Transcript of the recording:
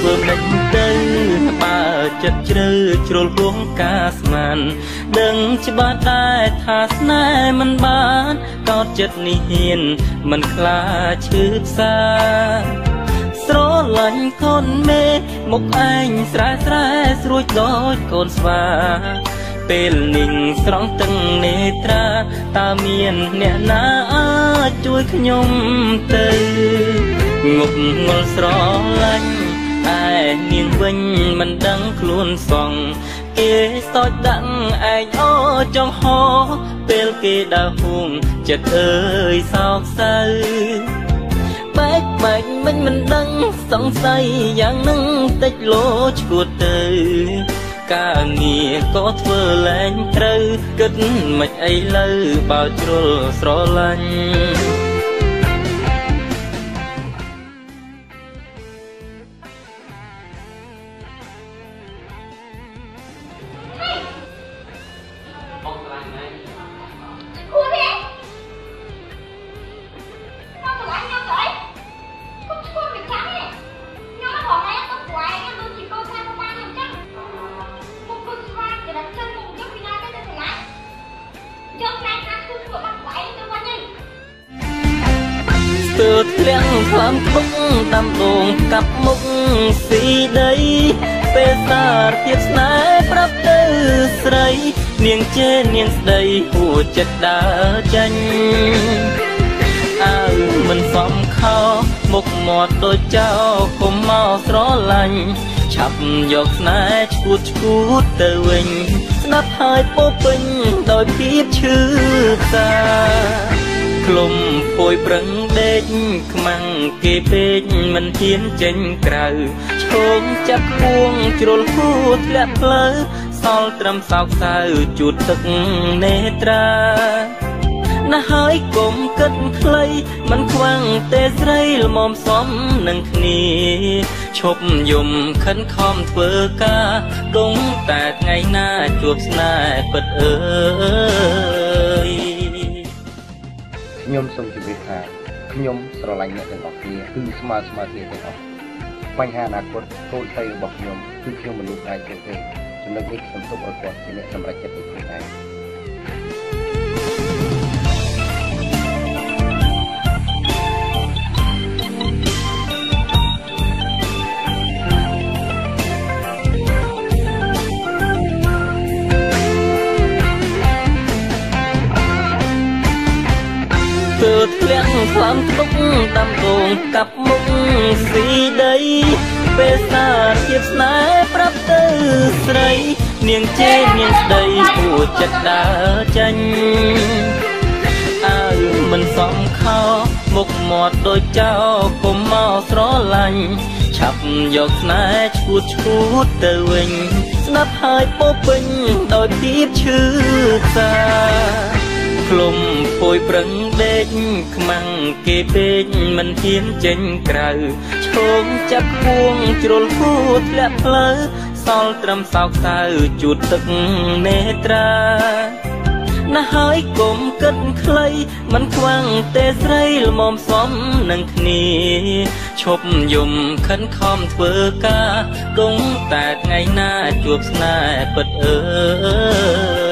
ធ្វើមិនទៅបើចិត្តជ្រៅជ្រុលហួងកាស្មានដឹងច្បាស់ដែរថាស្នេហ៍មិនបានកោតចិត្តនេះហ៊ានមិនខ្លាចឈឺផ្សាស្រលាញ់កូនមេមុខឯងស្រែស្រែស្រួចដូចកូនស្វាពេលนิ่งស្រង់ទឹកនេត្រាតើមានអ្នកណាអាចជួយខ្ញុំទៅងប់ងល់ស្រឡាញ់តែនាងវិញមិនដឹងខ្លួនសងគេសោចដាក់ឯងអូចង់ហោពេលគេដើរហួងចិត្តអើយសោកសៅបែកមិនដឹងសង្ស័យយ៉ាងនឹងតិចលោឈួតទៅការងារក៏ធ្វើលែងត្រូវគិតមិនអីលើបើជ្រុលស្រឡាញ់ទើបធ្លាក់ខ្លាំខ្មុកតាមដងកាប់មុខស៊ីដីពេលសារទៀតស្នេហ៍ប្រាប់ទៅស្រីនាងជេរនាងស្ដីហួចចិត្តដើរចាញ់អើមិនសមខោមុខមាត់ដូចចៅគុំមកស្រឡាញ់ឆាប់យកស្នេហ៍ឈួតទៅវិញស្ដាប់ហើយពោពេញដោយភាពឈឺផ្សាក្លុំពួយប្រឹងដេកខ្មាំងគេពេកមិនហ៊ានចេញក្រៅឈោងចាប់ពួងជ្រុលគូធ្លាក់ផ្លូវសល់ត្រឹមសោកសៅជូតទឹកនេត្រាណាស់ហើយកុំគិតខ្លីមិនខ្វាំងទេស្រីល្មមសមនឹងគ្នាឈប់យំខិនខំធ្វើការគង់តែថ្ងៃណាជួបស្នេហ៍ពិតអើយខ្ញុំសូមជម្រាបថាខ្ញុំស្រឡាញ់អ្នកទាំងអស់គ្នាគឺស្មើគ្នាទាំងអស់បញ្ហាអនាគតកូនស្រីរបស់ខ្ញុំគឺខ្ញុំមិនអាចធ្វើទេចំណុចនេះខ្ញុំទុកឲ្យគាត់ជាអ្នកសម្រេចចិត្តដោយខ្លួនឯងទើបធ្លាក់ខ្លាំខ្មុកតាមដងកាប់មុខស៊ីដីពេលសារភាពស្នេហ៍ប្រាប់ទៅស្រីនាងជេរនាងស្ដីហួចចិត្តដើរចាញ់អើមិនសមខោមុខមាត់ដូចចៅគុំមកស្រឡាញ់ឆាប់យកស្នេហ៍ឈួតទៅវិញស្ដាប់ហើយពោពេញដោយភាពឈឺផ្សាក្លុំពួយប្រឹងដេកខ្មាំងគេពេកមិនហ៊ានចេញក្រៅឈោងចាប់ពួងជ្រុលគូធ្លាក់ផ្លូវសល់ត្រឹមសោកសៅជូតទឹកនេត្រាណាស់ហើយកុំគិតខ្លីមិនខ្វាំងទេស្រីល្មមសមនឹងគ្នាឈប់យំខិនខំធ្វើការគង់តែថ្ងៃណាជួបស្នេហ៍ពិតអើយ